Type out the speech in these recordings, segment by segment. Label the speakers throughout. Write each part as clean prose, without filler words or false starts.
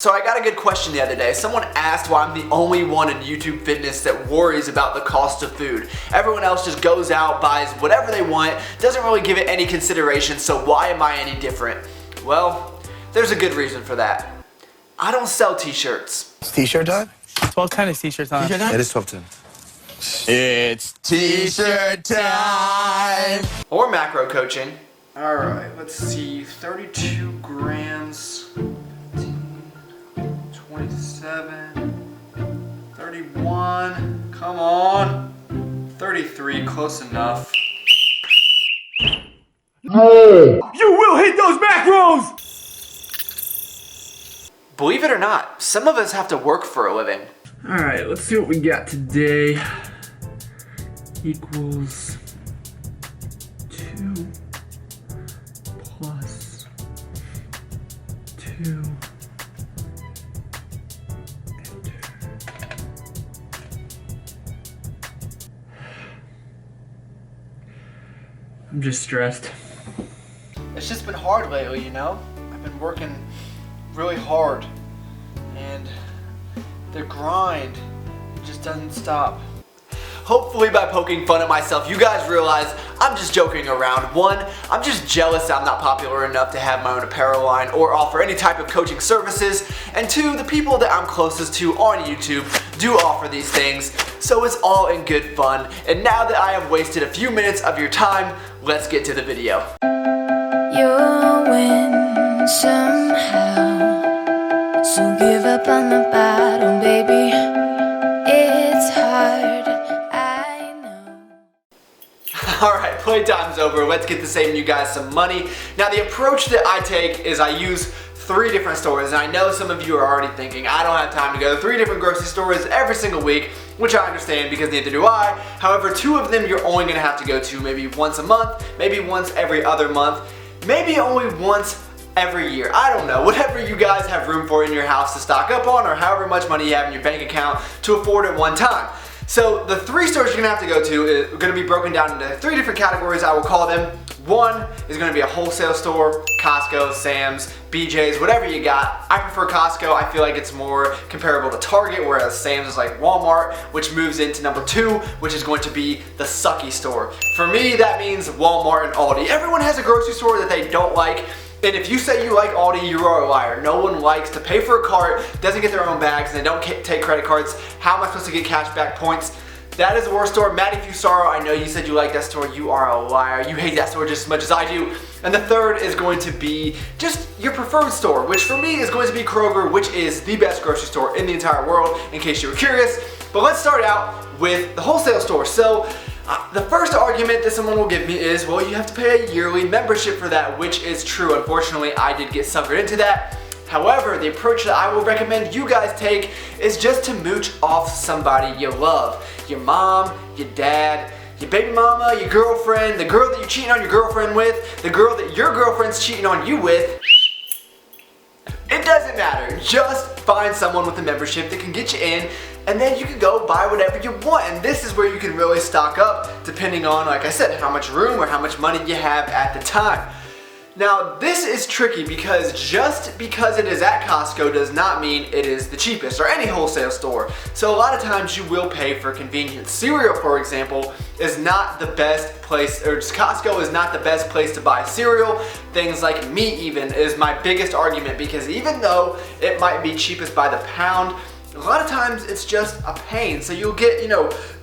Speaker 1: So I got a good question the other day. Someone asked why I'm the only one in YouTube fitness that worries about the cost of food. Everyone else just goes out, buys whatever they want, doesn't really give it any consideration, so why am I any different? Well, there's a good reason for that. I don't sell t-shirts.
Speaker 2: It's t-shirt time?
Speaker 3: 12 tennis t-shirts on.
Speaker 2: It is 12 10.
Speaker 4: It's t-shirt time!
Speaker 1: Or macro coaching. Alright, let's see. 32 grams. 27. 31. Come on. 33, close enough.
Speaker 4: You will hit those macros!
Speaker 1: Believe it or not, some of us have to work for a living.
Speaker 3: Alright, let's see what we got today. Equals 2 plus 2. I'm just stressed.
Speaker 1: It's just been hard lately, you know? I've been working really hard and the grind just doesn't stop. Hopefully by poking fun at myself, you guys realize I'm just joking around. One, I'm just jealous that I'm not popular enough to have my own apparel line or offer any type of coaching services. And two, the people that I'm closest to on YouTube do offer these things, so it's all in good fun. And now that I have wasted a few minutes of your time, let's get to the video.
Speaker 5: You'll win somehow, so give up on the battle, baby. It's hard, I know.
Speaker 1: Alright, playtime's over. Let's get to saving you guys some money. Now the approach that I take is I use 3 different stores, and I know some of you are already thinking, I don't have time to go to 3 different grocery stores every single week, which I understand because neither do I. However, 2 of them you're only going to have to go to maybe once a month, maybe once every other month, maybe only once every year. I don't know. Whatever you guys have room for in your house to stock up on, or however much money you have in your bank account to afford at one time. So the 3 stores you're going to have to go to are going to be broken down into 3 different categories, I will call them. 1 is going to be a wholesale store, Costco, Sam's, BJ's, whatever you got. I prefer Costco. I feel like it's more comparable to Target, whereas Sam's is like Walmart, which moves into number 2, which is going to be the sucky store. For me, that means Walmart and Aldi. Everyone has a grocery store that they don't like. And if you say you like Aldi, you are a liar. No one likes to pay for a cart, doesn't get their own bags, and they don't take credit cards. How am I supposed to get cash back points? That is the worst store. Maddie Fusaro, I know you said you like that store. You are a liar. You hate that store just as much as I do. And the 3rd is going to be just your preferred store, which for me is going to be Kroger, which is the best grocery store in the entire world, in case you were curious. But let's start out with the wholesale store. So the first argument that someone will give me is, well, you have to pay a yearly membership for that, which is true. Unfortunately, I did get suckered into that. However, the approach that I will recommend you guys take is just to mooch off somebody you love. Your mom, your dad, your baby mama, your girlfriend, the girl that you're cheating on your girlfriend with, the girl that your girlfriend's cheating on you with. It doesn't matter. Just find someone with a membership that can get you in, and then you can go buy whatever you want. And this is where you can really stock up depending on, like I said, how much room or how much money you have at the time. Now, this is tricky because just because it is at Costco does not mean it is the cheapest, or any wholesale store. So a lot of times you will pay for convenience. Cereal, for example, is not the best place, or Costco is not the best place to buy cereal. Things like meat even is my biggest argument, because even though it might be cheapest by the pound, a lot of times it's just a pain. So you'll get,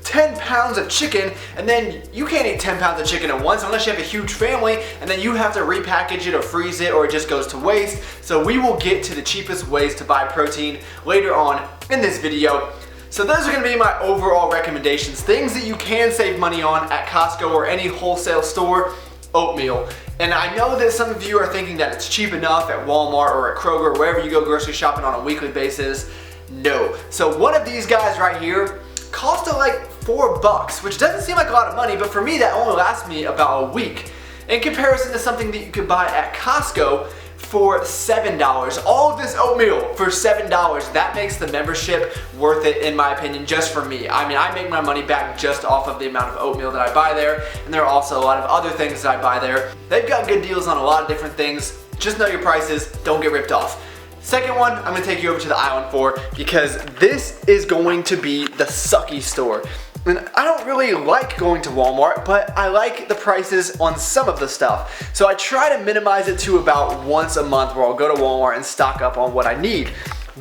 Speaker 1: 10 pounds of chicken, and then you can't eat 10 pounds of chicken at once unless you have a huge family, and then you have to repackage it or freeze it, or it just goes to waste. So we will get to the cheapest ways to buy protein later on in this video. So those are going to be my overall recommendations. Things that you can save money on at Costco or any wholesale store. Oatmeal. And I know that some of you are thinking that it's cheap enough at Walmart or at Kroger, or wherever you go grocery shopping on a weekly basis. No. So one of these guys right here cost like $4, which doesn't seem like a lot of money, but for me that only lasts me about a week. In comparison to something that you could buy at Costco for $7. All of this oatmeal for $7. That makes the membership worth it, in my opinion, just for me. I mean, I make my money back just off of the amount of oatmeal that I buy there, and there are also a lot of other things that I buy there. They've got good deals on a lot of different things. Just know your prices, don't get ripped off. Second one, I'm gonna take you over to the island for, because this is going to be the sucky store. And I don't really like going to Walmart, but I like the prices on some of the stuff. So I try to minimize it to about once a month where I'll go to Walmart and stock up on what I need.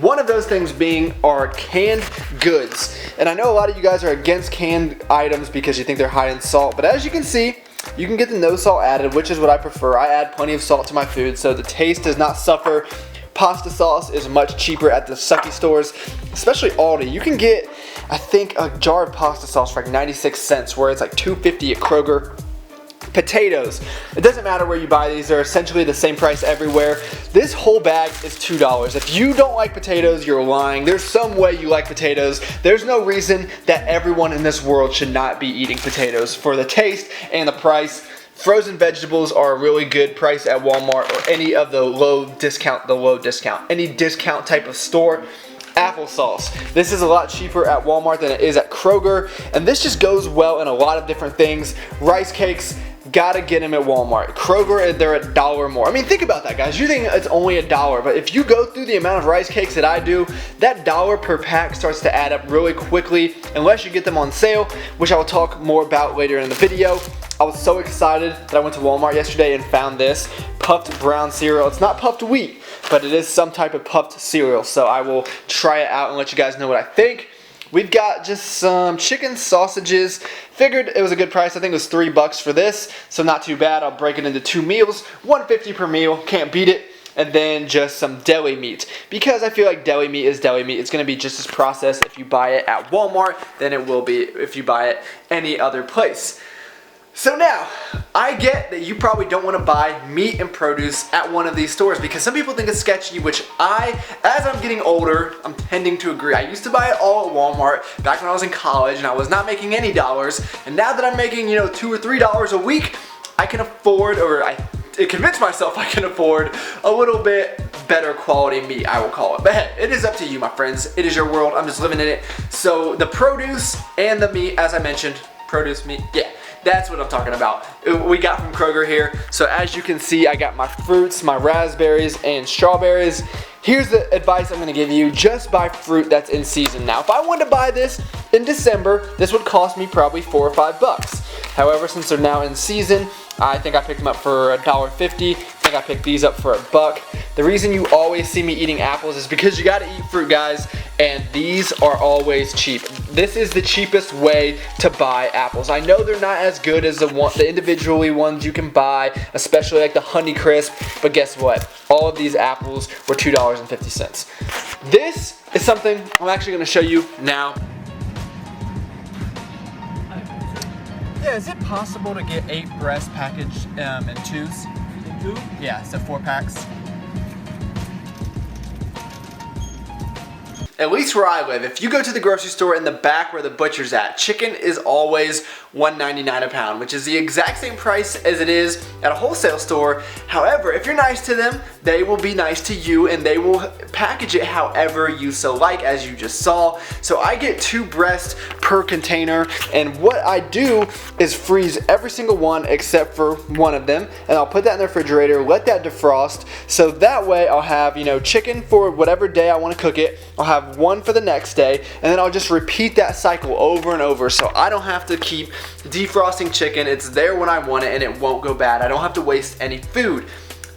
Speaker 1: One of those things being our canned goods. And I know a lot of you guys are against canned items because you think they're high in salt, but as you can see, you can get the no salt added, which is what I prefer. I add plenty of salt to my food so the taste does not suffer. Pasta sauce is much cheaper at the sucky stores, especially Aldi. You can get, I think, a jar of pasta sauce for like 96 cents, where it's like $2.50 at Kroger. Potatoes, it doesn't matter where you buy these, they're essentially the same price everywhere. This whole bag is $2. If you don't like potatoes, you're lying. There's some way you like potatoes. There's no reason that everyone in this world should not be eating potatoes for the taste and the price. Frozen vegetables are a really good price at Walmart or any of the low discount, any discount type of store. Applesauce. This is a lot cheaper at Walmart than it is at Kroger, and this just goes well in a lot of different things. Rice cakes, gotta get them at Walmart. Kroger, they're $1 more. I mean, think about that, guys. You think it's only $1, but if you go through the amount of rice cakes that I do, that $1 per pack starts to add up really quickly unless you get them on sale, which I will talk more about later in the video. I was so excited that I went to Walmart yesterday and found this puffed brown cereal. It's not puffed wheat, but it is some type of puffed cereal, so I will try it out and let you guys know what I think. We've got just some chicken sausages. Figured it was a good price. I think it was $3 for this, so not too bad. I'll break it into 2 meals, $1.50 per meal, can't beat it. And then just some deli meat, because I feel like deli meat is deli meat. It's going to be just as processed if you buy it at Walmart than it will be if you buy it any other place. So now, I get that you probably don't want to buy meat and produce at one of these stores because some people think it's sketchy, which as I'm getting older, I'm tending to agree. I used to buy it all at Walmart back when I was in college and I was not making any dollars. And now that I'm making, $2 or $3 a week, I can afford, or I convince myself I can afford a little bit better quality meat, I will call it. But hey, it is up to you, my friends. It is your world. I'm just living in it. So the produce and the meat, as I mentioned, produce, meat, yeah. That's what I'm talking about. We got from Kroger here. So as you can see, I got my fruits, my raspberries and strawberries. Here's the advice I'm gonna give you. Just buy fruit that's in season. Now, if I wanted to buy this in December, this would cost me probably $4 or $5. However, since they're now in season, I think I picked them up for $1.50. I think I picked these up for $1. The reason you always see me eating apples is because you gotta eat fruit, guys, and these are always cheap. This is the cheapest way to buy apples. I know they're not as good as the individually ones you can buy, especially like the Honey Crisp, but guess what? All of these apples were $2.50. This is something I'm actually gonna show you now. Yeah, is it possible to get 8 breasts packaged in 2s? In 2? Yeah, so 4 packs. At least where I live, if you go to the grocery store in the back where the butcher's at, chicken is always $1.99 a pound, which is the exact same price as it is at a wholesale store. However, if you're nice to them, they will be nice to you and they will package it however you so like, as you just saw. So I get 2 breasts per container, and what I do is freeze every single one except for one of them, and I'll put that in the refrigerator, let that defrost, so that way I'll have, chicken for whatever day I want to cook it. I'll have one for the next day, and then I'll just repeat that cycle over and over, so I don't have to keep defrosting chicken. It's there when I want it and it won't go bad. I don't have to waste any food.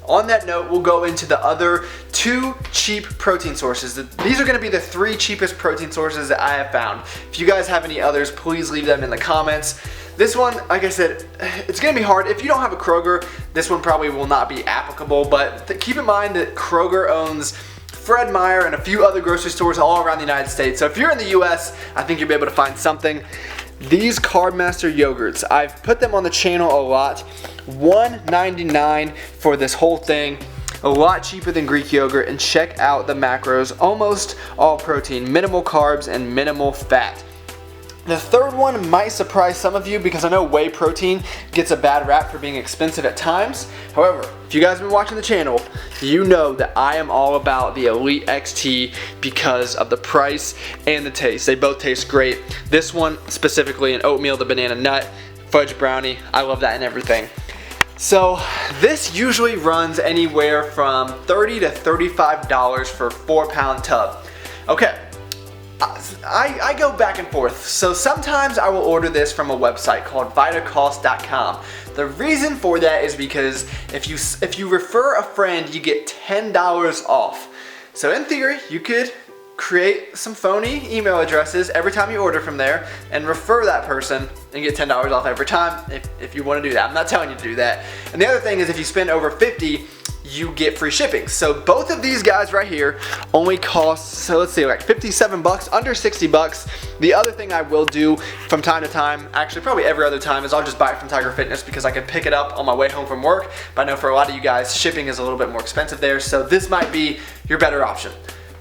Speaker 1: On that note, we'll go into the other 2 cheap protein sources. These are going to be the 3 cheapest protein sources that I have found. If you guys have any others, please leave them in the comments. This one, like I said, it's going to be hard. If you don't have a Kroger, this one probably will not be applicable, but keep in mind that Kroger owns Fred Meyer and a few other grocery stores all around the United States. So if you're in the US, I think you'll be able to find something. These Carb Master yogurts, I've put them on the channel a lot. $1.99 for this whole thing. A lot cheaper than Greek yogurt, and check out the macros. Almost all protein, minimal carbs, and minimal fat. The third one might surprise some of you because I know whey protein gets a bad rap for being expensive at times. However, if you guys have been watching the channel, you know that I am all about the Elite XT because of the price and the taste. They both taste great. This one specifically, an oatmeal, the banana nut, fudge brownie, I love that and everything. So this usually runs anywhere from $30 to $35 for a 4-pound tub. Okay, I go back and forth. So sometimes I will order this from a website called vitacost.com. The reason for that is because if you refer a friend, you get $10 off. So in theory, you could create some phony email addresses every time you order from there and refer that person and get $10 off every time if you want to do that. I'm not telling you to do that. And the other thing is if you spend over $50, you get free shipping. So both of these guys right here only cost, so let's see, like 57 bucks, under 60 bucks. The other thing I will do from time to time, actually probably every other time, is I'll just buy it from Tiger Fitness because I can pick it up on my way home from work. But I know for a lot of you guys, shipping is a little bit more expensive there. So this might be your better option.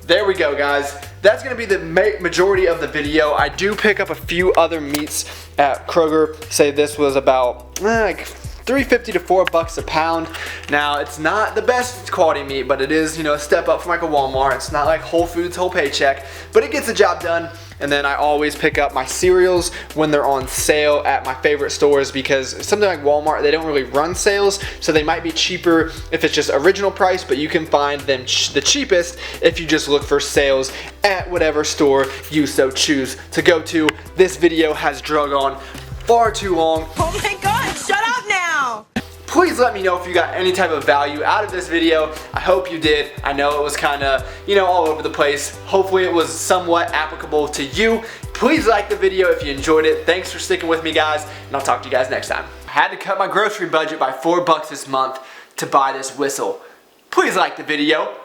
Speaker 1: There we go, guys. That's gonna be the majority of the video. I do pick up a few other meats at Kroger. Say this was about like $3.50 to $4 a pound. Now, it's not the best quality meat, but it is, you know, a step up from like a Walmart. It's not like Whole Foods whole paycheck, but it gets the job done. And then I always pick up my cereals when they're on sale at my favorite stores, because something like Walmart, they don't really run sales, so they might be cheaper if it's just original price, but you can find them the cheapest if you just look for sales at whatever store you so choose to go to. This video has drug on far too long.
Speaker 2: Oh my God, shut up now!
Speaker 1: Please let me know if you got any type of value out of this video. I hope you did. I know it was kind of, you know, all over the place. Hopefully it was somewhat applicable to you. Please like the video if you enjoyed it. Thanks for sticking with me, guys, and I'll talk to you guys next time. I had to cut my grocery budget by $4 this month to buy this whistle. Please like the video.